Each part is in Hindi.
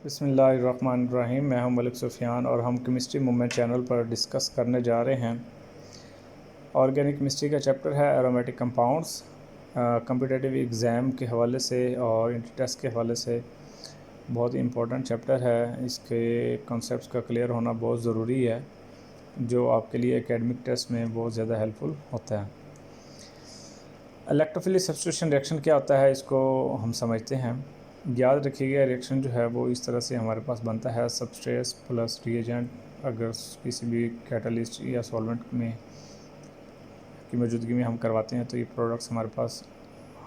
बिस्मिल्लाहिर्रहमानिर्रहीम। मैं हूं मलिक सुफ़ियान और हम केमिस्ट्री मूवमेंट चैनल पर डिस्कस करने जा रहे हैं। ऑर्गेनिक केमिस्ट्री का चैप्टर है एरोमेटिक कंपाउंड्स। कम्पिटिटिव एग्ज़ाम के हवाले से और इंटर टेस्ट के हवाले से बहुत ही इम्पोर्टेंट चैप्टर है। इसके कॉन्सेप्ट्स का क्लियर होना बहुत ज़रूरी है, जो आपके लिए एकेडमिक टेस्ट में बहुत ज़्यादा हेल्पफुल होता है। इलेक्ट्रोफिलिक सब्स्टिट्यूशन रिएक्शन क्या होता है, इसको हम समझते हैं। याद रखिएगा, रिएक्शन जो है वो इस तरह से हमारे पास बनता है। सबस्ट्रेट प्लस रिएजेंट, अगर किसी भी कैटलिस्ट या सॉल्वेंट में की मौजूदगी में हम करवाते हैं तो ये प्रोडक्ट्स हमारे पास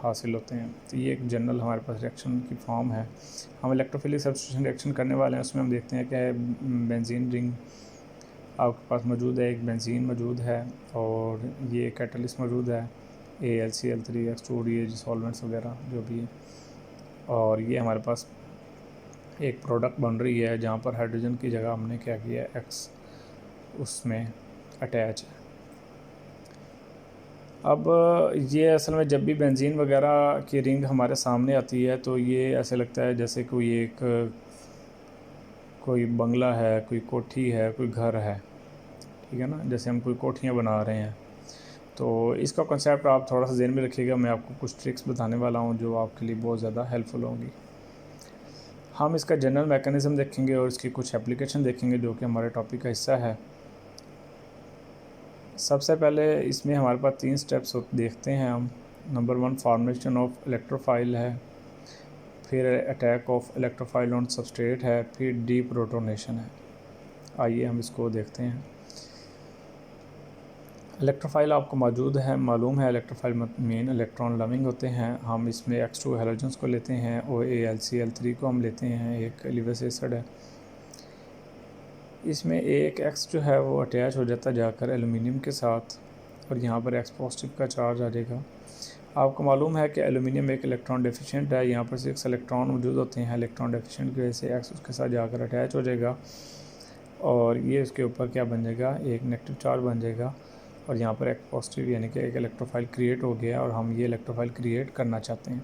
हासिल होते हैं। तो ये एक जनरल हमारे पास रिएक्शन की फॉर्म है। हम इलेक्ट्रोफिलिक सब्स्टिट्यूशन रिएक्शन करने वाले हैं, उसमें हम देखते हैं कि बेंजीन रिंग आपके पास मौजूद है, एक बेंजीन मौजूद है और ये कैटलिस्ट मौजूद है, AlCl3 X2 सॉल्वेंट्स वगैरह जो भी है। और ये हमारे पास एक प्रोडक्ट बन रही है जहाँ पर हाइड्रोजन की जगह हमने क्या किया, X उसमें अटैच है। अब ये असल में जब भी बेंजीन वगैरह की रिंग हमारे सामने आती है तो ये ऐसे लगता है जैसे कोई बंगला है, कोई कोठी है, कोई घर है, ठीक है ना, जैसे हम कोई कोठियाँ बना रहे हैं। तो इसका कॉन्सेप्ट आप थोड़ा सा ज़हन में रखिएगा। मैं आपको कुछ ट्रिक्स बताने वाला हूँ जो आपके लिए बहुत ज़्यादा हेल्पफुल होंगी। हम इसका जनरल मैकेनिज़्म देखेंगे और इसकी कुछ एप्लीकेशन देखेंगे जो कि हमारे टॉपिक का हिस्सा है। सबसे पहले इसमें हमारे पास 3 स्टेप्स देखते हैं हम। नंबर 1 फॉर्मेशन ऑफ इलेक्ट्रोफाइल है, फिर attack of electrophile on substrate है, फिर डीप्रोटोनेशन है। आइए हम इसको देखते हैं। इलेक्ट्रोफाइल आपको मालूम है इलेक्ट्रोफाइल मेन इलेक्ट्रॉन लविंग होते हैं। हम इसमें X2 हैलोजन्स को लेते हैं और AlCl3 को हम लेते हैं, एक लिवस एसिड है। इसमें एक X जो है वो अटैच हो जाता है जाकर एलुमिनियम के साथ और यहाँ पर X पॉजिटिव का चार्ज आ जाएगा। आपको मालूम है कि एलुमिनियम एक इलेक्ट्रॉन डेफिशिएंट है, यहाँ पर 6 इलेक्ट्रॉन मौजूद होते हैं। इलेक्ट्रॉन डेफिशिएंट की वजह से X उसके साथ जाकर अटैच हो जाएगा और ये उसके ऊपर क्या बन जाएगा, एक नेगेटिव चार्ज बन जाएगा और यहाँ पर एक पॉजिटिव यानी कि एक इलेक्ट्रोफाइल क्रिएट हो गया और हम ये इलेक्ट्रोफाइल क्रिएट करना चाहते हैं।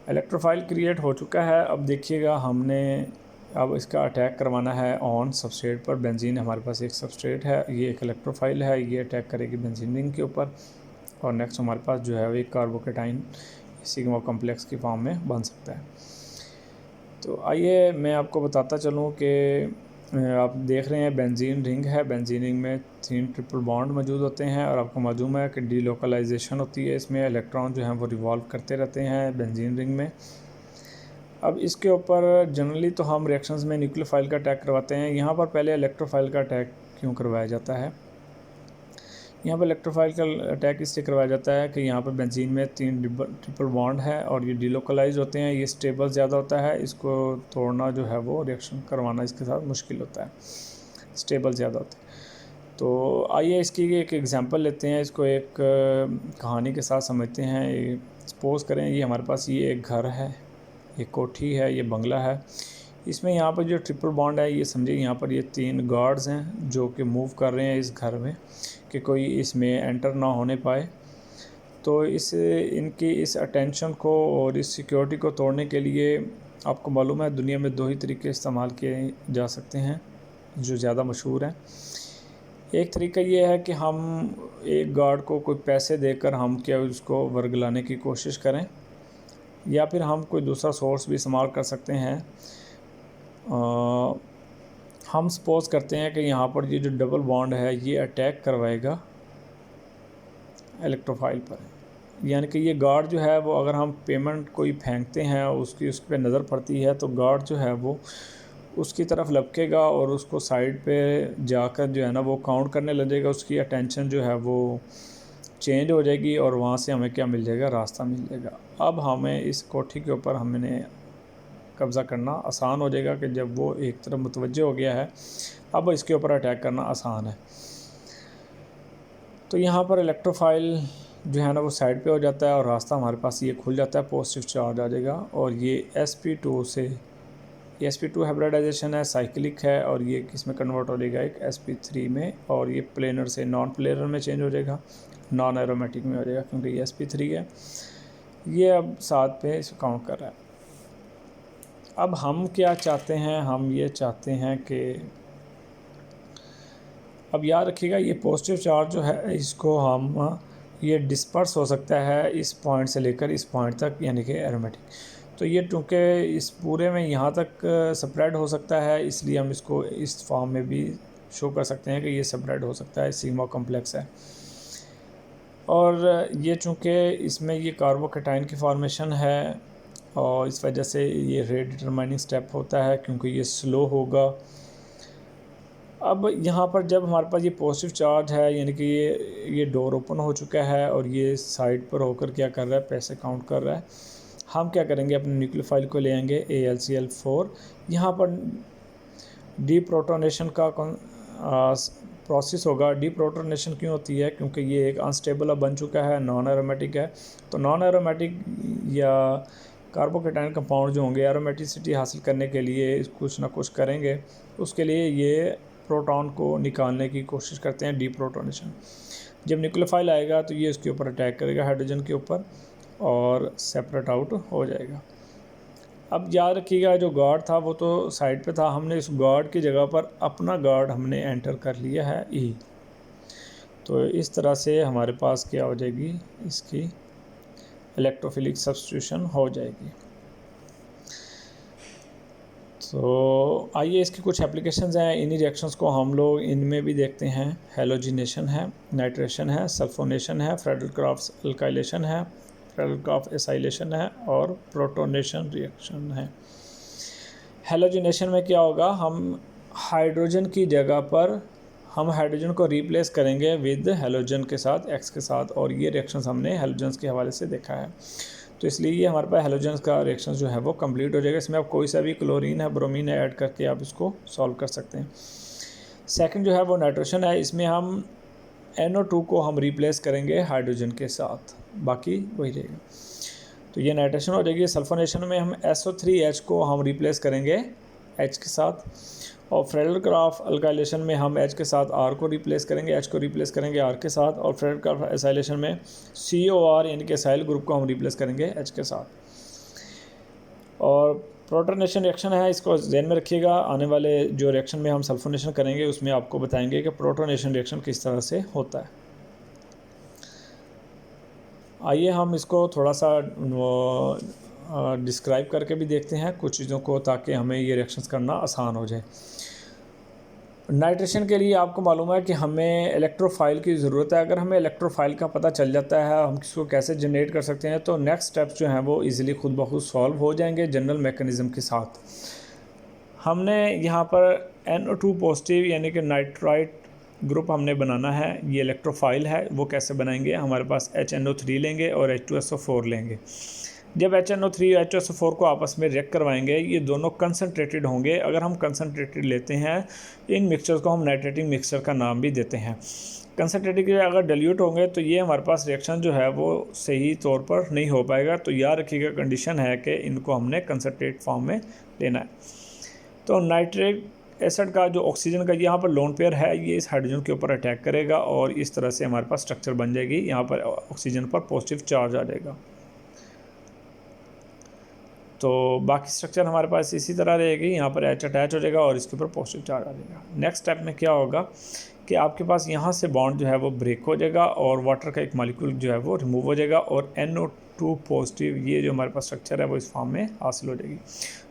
इलेक्ट्रोफाइल क्रिएट हो चुका है। अब देखिएगा, हमने अब इसका अटैक करवाना है ऑन सबस्ट्रेट पर। बेंजीन हमारे पास एक सबस्ट्रेट है, ये एक इलेक्ट्रोफाइल है, ये अटैक करेगी बेंजीन रिंग के ऊपर और नेक्स्ट हमारे पास जो है वो एक कार्बोकेटाइन सिग्मा कॉम्प्लेक्स की फॉर्म में बन सकता है। तो आइए मैं आपको बताता चलूँ कि आप देख रहे हैं बेंजीन रिंग है। बेंजीन रिंग में 3 ट्रिपल बॉन्ड मौजूद होते हैं और आपको मालूम है कि डीलोकलाइजेशन होती है। इसमें इलेक्ट्रॉन जो हैं वो रिवॉल्व करते रहते हैं बेंजीन रिंग में। अब इसके ऊपर जनरली तो हम रिएक्शंस में न्यूक्लियोफाइल का अटैक करवाते हैं। यहाँ पर पहले इलेक्ट्रोफाइल का अटैक क्यों करवाया जाता है? यहाँ पर इलेक्ट्रोफाइल का अटैक इससे करवाया जाता है कि यहाँ पर बेंजीन में 3 ट्रिपल बॉन्ड है और ये डीलोकलाइज होते हैं, ये स्टेबल ज़्यादा होता है। इसको तोड़ना जो है वो रिएक्शन करवाना इसके साथ मुश्किल होता है, स्टेबल ज़्यादा होता है। तो आइए इसकी एक एग्जांपल लेते हैं, इसको एक कहानी के साथ समझते हैं। सपोज़ करें ये हमारे पास ये एक घर है, ये कोठी है, ये बंगला है। इसमें यहाँ पर जो ट्रिपल बॉन्ड है, ये समझिए यहाँ पर ये 3 गार्ड्स हैं जो कि मूव कर रहे हैं इस घर में कि कोई इसमें एंटर ना होने पाए। तो इनकी इस अटेंशन को और इस सिक्योरिटी को तोड़ने के लिए आपको मालूम है दुनिया में 2 ही तरीके इस्तेमाल किए जा सकते हैं जो ज़्यादा मशहूर हैं। एक तरीका ये है कि हम एक गार्ड को कोई पैसे देकर हम क्या उसको वर्गलाने की कोशिश करें, या फिर हम कोई दूसरा सोर्स भी इस्तेमाल कर सकते हैं। हम सपोज़ करते हैं कि यहाँ पर ये जो डबल बॉन्ड है ये अटैक करवाएगा इलेक्ट्रोफाइल पर, यानी कि ये गार्ड जो है वो अगर हम पेमेंट कोई फेंकते हैं उस पर नज़र पड़ती है तो गार्ड जो है वो उसकी तरफ लपकेगा और उसको साइड पे जाकर जो है ना वो काउंट करने लगेगा। उसकी अटेंशन जो है वो चेंज हो जाएगी और वहाँ से हमें क्या मिल जाएगा, रास्ता मिल जाएगा। अब हमें इस कोठी के ऊपर हमने कब्ज़ा करना आसान हो जाएगा कि जब वो एक तरफ मुतवज्जह हो गया है, अब इसके ऊपर अटैक करना आसान है। तो यहाँ पर इलेक्ट्रोफाइल जो है ना वो साइड पे हो जाता है और रास्ता हमारे पास ये खुल जाता है, पॉजिटिव चार्ज आ जाएगा और ये sp2 से sp2 हाइब्रिडाइजेशन है, साइक्लिक है और ये किस में कन्वर्ट हो जाएगा, एक sp3 में, और ये प्लेनर से नॉन प्लेनर में चेंज हो जाएगा, नॉन एरोमेटिक में हो जाएगा क्योंकि ये sp3 है। ये अब 7 पे इसको काउंट कर रहा है। अब हम क्या चाहते हैं, हम ये चाहते हैं कि अब याद रखिएगा ये पॉजिटिव चार्ज जो है इसको हम ये डिस्पर्स हो सकता है इस पॉइंट से लेकर इस पॉइंट तक, यानी कि एरोमेटिक। तो ये चूँकि इस पूरे में यहाँ तक स्प्रेड हो सकता है, इसलिए हम इसको इस फॉर्म में भी शो कर सकते हैं कि ये स्प्रेड हो सकता है, सिग्मा कॉम्प्लेक्स है। और ये चूँकि इसमें ये कार्बोकेटाइन की फॉर्मेशन है और इस वजह से ये रेट डिटरमाइनिंग स्टेप होता है क्योंकि ये स्लो होगा। अब यहाँ पर जब हमारे पास ये पॉजिटिव चार्ज है, यानी कि ये डोर ओपन हो चुका है और ये साइड पर होकर क्या कर रहा है, पैसे काउंट कर रहा है। हम क्या करेंगे, अपने न्यूक्लियोफाइल को ले आएंगे AlCl4। यहाँ पर डीप्रोटोनेशन का प्रोसेस होगा। डीप्रोटोनेशन क्यों होती है, क्योंकि ये एक अनस्टेबल बन चुका है, नॉन एरोमेटिक है। तो नॉन एरोमेटिक या कार्बोकेटाइन कंपाउंड जो होंगे एरोमेटिसिटी हासिल करने के लिए कुछ ना कुछ करेंगे, उसके लिए ये प्रोटॉन को निकालने की कोशिश करते हैं, डीप्रोटोनेशन। जब न्यूक्लियोफाइल आएगा तो ये उसके ऊपर अटैक करेगा, हाइड्रोजन के ऊपर, और सेपरेट आउट हो जाएगा। अब याद रखिएगा जो गार्ड था वो तो साइड पे था, हमने इस गार्ड की जगह पर अपना गार्ड हमने एंटर कर लिया है ई। तो इस तरह से हमारे पास क्या हो जाएगी, इसकी इलेक्ट्रोफिलिक सब्स्टिट्यूशन हो जाएगी। तो आइए इसकी कुछ एप्लीकेशंस हैं, इन्हीं रिएक्शंस को हम लोग इनमें भी देखते हैं। हेलोजिनेशन है, नाइट्रेशन है, सल्फोनेशन है, फ्रेडल-क्रॉफ्ट अल्काइलेशन है, फ्रेडल-क्रॉफ्ट एसाइलेशन है और प्रोटोनेशन रिएक्शन है। हेलोजिनेशन में क्या होगा, हम हाइड्रोजन की जगह पर हम हाइड्रोजन को रिप्लेस करेंगे विद हेलोजन के साथ, X के साथ, और ये रिएक्शंस हमने हेलोजन्स के हवाले से देखा है। तो इसलिए ये हमारे पास हेलोजन्स का रिएक्शन जो है वो कंप्लीट हो जाएगा। इसमें आप कोई सा भी क्लोरीन है, ब्रोमीन है, ऐड करके आप इसको सॉल्व कर सकते हैं। सेकंड जो है वो नाइट्रोशन है, इसमें हम NO2 को हम रिप्लेस करेंगे हाइड्रोजन के साथ, बाकी वही रहेगा। तो ये नाइट्रेशन हो जाएगी। सल्फोनेशन में हम SO3H को हम रिप्लेस करेंगे H के साथ, और फ्रेडल-क्रॉफ्ट अल्काइलेशन में हम H के साथ R को रिप्लेस करेंगे, H को रिप्लेस करेंगे R के साथ, और फ्रेडल-क्रॉफ्ट एसाइलेशन में COR यानी कि एसाइल ग्रुप को हम रिप्लेस करेंगे H के साथ। और प्रोटोनेशन रिएक्शन है, इसको ध्यान में रखिएगा। आने वाले जो रिएक्शन में हम सल्फोनेशन करेंगे उसमें आपको बताएंगे कि प्रोटोनेशन रिएक्शन किस तरह से होता है। आइए हम इसको थोड़ा सा डिस्क्राइब करके भी देखते हैं कुछ चीज़ों को, ताकि हमें ये रिएक्शंस करना आसान हो जाए। नाइट्रेशन के लिए आपको मालूम है कि हमें इलेक्ट्रोफाइल की ज़रूरत है। अगर हमें इलेक्ट्रोफाइल का पता चल जाता है, हम इसको कैसे जनरेट कर सकते हैं, तो नेक्स्ट स्टेप्स जो हैं वो इजीली खुद ब खुद सॉल्व हो जाएंगे जनरल मैकेनिज़्म के साथ। हमने यहाँ पर NO2 पॉजिटिव यानी कि नाइट्राइट ग्रुप हमने बनाना है। ये इलेक्ट्रोफाइल है, वो कैसे बनाएंगे, हमारे पास HNO3 लेंगे और H2SO4 लेंगे। जब HNO3 और H2SO4 को आपस में रिएक्ट करवाएंगे, ये दोनों कंसनट्रेटेड होंगे। अगर हम कंसनट्रेटेड लेते हैं, इन मिक्सचर्स को हम नाइट्रेटिंग मिक्सचर का नाम भी देते हैं। कंसनट्रेटेड के अगर डिल्यूट होंगे तो ये हमारे पास रिएक्शन जो है वो सही तौर पर नहीं हो पाएगा। तो याद रखिएगा कंडीशन है कि इनको हमने कंसनट्रेट फॉर्म में लेना है। तो नाइट्रिक एसिड का जो ऑक्सीजन का यहाँ पर लोन पेयर है, ये इस हाइड्रोजन के ऊपर अटैक करेगा और इस तरह से हमारे पास स्ट्रक्चर बन जाएगी। यहाँ पर ऑक्सीजन पर पॉजिटिव चार्ज आ जाएगा। तो बाकी स्ट्रक्चर हमारे पास इसी तरह रहेगी। यहाँ पर H अटैच हो जाएगा और इसके ऊपर पॉजिटिव चार्ज आ जाएगा। नेक्स्ट स्टेप में क्या होगा कि आपके पास यहाँ से बॉन्ड जो है वो ब्रेक हो जाएगा और वाटर का एक मॉलिक्यूल जो है वो रिमूव हो जाएगा और NO2 पॉजिटिव ये जो हमारे पास स्ट्रक्चर है वो इस फॉर्म में हासिल हो जाएगी,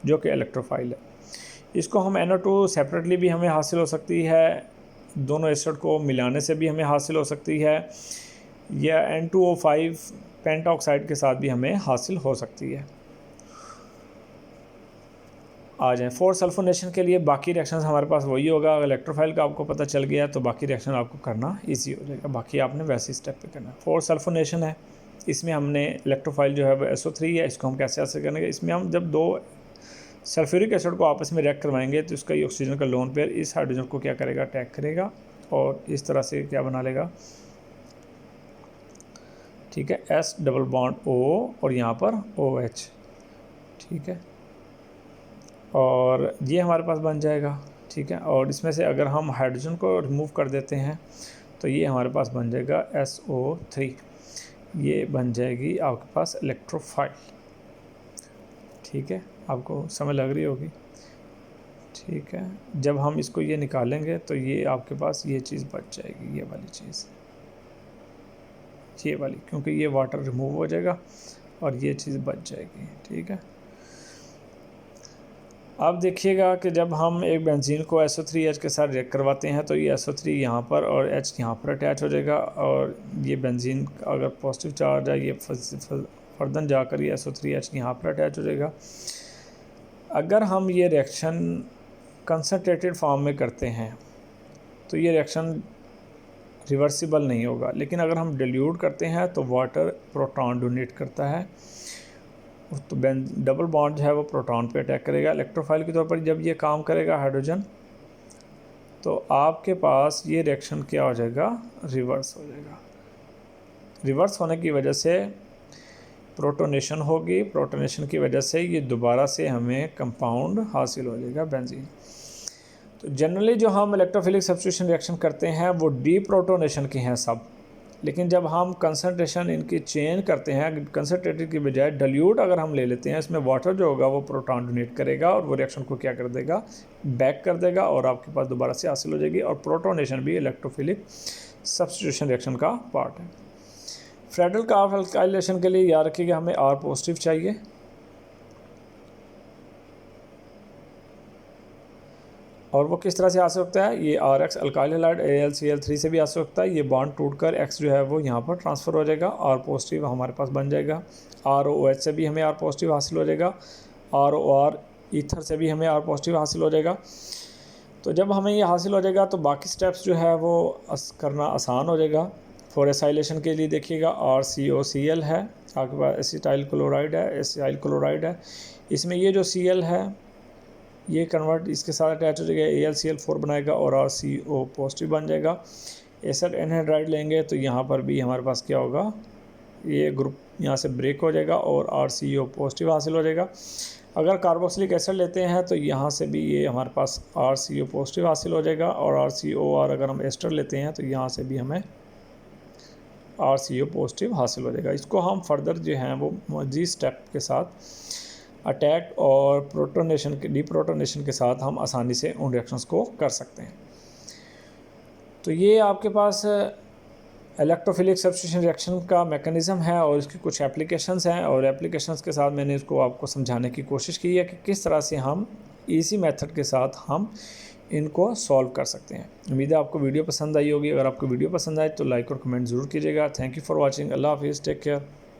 जो कि इलेक्ट्रोफाइल है। इसको हम NO2 सेपरेटली भी हमें हासिल हो सकती है, दोनों एसिड को मिलाने से भी हमें हासिल हो सकती है, या N2O5 पेंटाऑक्साइड के साथ भी हमें हासिल हो सकती है। आ जाएँ फोर सल्फोनेशन के लिए बाकी रिएक्शंस हमारे पास वही होगा। अगर इलेक्ट्रोफाइल का आपको पता चल गया तो बाकी रिएक्शन आपको करना इजी हो जाएगा। बाकी आपने वैसे स्टेप पे करना है। फोर सल्फोनेशन है, इसमें हमने इलेक्ट्रोफाइल जो है वो SO3 है, इसको हम कैसे हासिल करेंगे। इसमें हम जब दो सल्फ्यूरिक एसिड को आपस में रिएक्ट करवाएंगे तो इसका ऑक्सीजन का लोन पेयर इस हाइड्रोजन को क्या करेगा, अटैक करेगा और इस तरह से क्या बना लेगा, ठीक है, S डबल बॉन्ड O और यहाँ पर OH, ठीक है, और ये हमारे पास बन जाएगा, ठीक है। और इसमें से अगर हम हाइड्रोजन को रिमूव कर देते हैं तो ये हमारे पास बन जाएगा SO3, ये बन जाएगी आपके पास इलेक्ट्रोफाइल, ठीक है। आपको समझ लग रही होगी, ठीक है। जब हम इसको ये निकालेंगे तो ये आपके पास ये चीज़ बच जाएगी, ये वाली चीज़, ये वाली, क्योंकि ये वाटर रिमूव हो जाएगा और ये चीज़ बच जाएगी, ठीक है। अब देखिएगा कि जब हम एक बेंजीन को SO3H के साथ रिएक्ट करवाते हैं तो ये SO3 यहाँ पर और H यहाँ पर अटैच हो जाएगा, और ये बेंजीन अगर पॉजिटिव चार्ज है ये फर्दन जाकर ये SO3H यहाँ पर अटैच हो जाएगा। अगर हम ये रिएक्शन कंसनट्रेटेड फॉर्म में करते हैं तो ये रिएक्शन रिवर्सिबल नहीं होगा, लेकिन अगर हम डिल्यूट करते हैं तो वाटर प्रोटॉन डोनेट करता है, तो डबल बॉन्ड जो है वो प्रोटॉन पे अटैक करेगा इलेक्ट्रोफाइल के तौर पर। जब ये काम करेगा हाइड्रोजन, तो आपके पास ये रिएक्शन क्या हो जाएगा, रिवर्स हो जाएगा। रिवर्स होने की वजह से प्रोटोनेशन होगी, प्रोटोनेशन की वजह से ये दोबारा से हमें कंपाउंड हासिल हो जाएगा बेंजीन। तो जनरली जो हम इलेक्ट्रोफिलिक सब्स्टिट्यूशन रिएक्शन करते हैं वो डी प्रोटोनेशन के हैं सब, लेकिन जब हम कंसनट्रेशन इनकी चेंज करते हैं, कंसनट्रेटेड की बजाय डाइल्यूट अगर हम ले लेते हैं, इसमें वाटर जो होगा वो प्रोटॉन डोनेट करेगा और वो रिएक्शन को क्या कर देगा, बैक कर देगा, और आपके पास दोबारा से हासिल हो जाएगी। और प्रोटोनेशन भी इलेक्ट्रोफिलिक सब्स्टिट्यूशन रिएक्शन का पार्ट है। फ्रेडल कार्ब अल्काइलेशन के लिए याद रखिएगा हमें R पॉजिटिव चाहिए, और वो किस तरह से आ सकता है, ये RH अल्काइल हैलाइड AlCl3 से भी आ सकता है। ये बॉन्ड टूटकर X जो है वो यहाँ पर ट्रांसफ़र हो जाएगा, R पॉजिटिव हमारे पास बन जाएगा। ROH से भी हमें R पॉजिटिव हासिल हो जाएगा, ROR ईथर से भी हमें R पॉजिटिव हासिल हो जाएगा। तो जब हमें ये हासिल हो जाएगा तो बाकी स्टेप्स जो है वो करना आसान हो जाएगा। फॉर एसाइलेशन के लिए देखिएगा RCOCl है, आपके पास एसिटाइल क्लोराइड है, एसिटाइल क्लोराइड है, इसमें ये जो Cl है ये कन्वर्ट इसके साथ अटैच हो जाएगा, AlCl4 बनाएगा और RCO पॉजिटिव बन जाएगा। एसिड एनहाइड्राइड लेंगे तो यहाँ पर भी हमारे पास क्या होगा, ये ग्रुप यहाँ से ब्रेक हो जाएगा और RCO पॉजिटिव हासिल हो जाएगा। अगर कार्बोक्सिलिक एसिड लेते हैं तो यहाँ से भी ये हमारे पास RCO पॉजिटिव हासिल हो जाएगा, और RCOR अगर हम एस्टर लेते हैं तो यहाँ से भी हमें RCO पॉजिटिव हासिल हो जाएगा। इसको हम फर्दर जो हैं वो मजीद स्टेप के साथ अटैक और प्रोटोनेशन के डीप्रोटोनेशन के साथ हम आसानी से उन रिएक्शंस को कर सकते हैं। तो ये आपके पास इलेक्ट्रोफिलिक सब्स्टिट्यूशन रिएक्शन का मैकेनिज़्म है और इसकी कुछ एप्लीकेशंस हैं, और एप्लीकेशंस के साथ मैंने इसको आपको समझाने की कोशिश की है कि किस तरह से हम इजी मेथड के साथ हम इनको सॉल्व कर सकते हैं। उम्मीद है आपको वीडियो पसंद आई होगी। अगर आपको वीडियो पसंद आए तो लाइक और कमेंट ज़रूर कीजिएगा। Thank you for watching. अल्लाह हाफिज़, टेक केयर।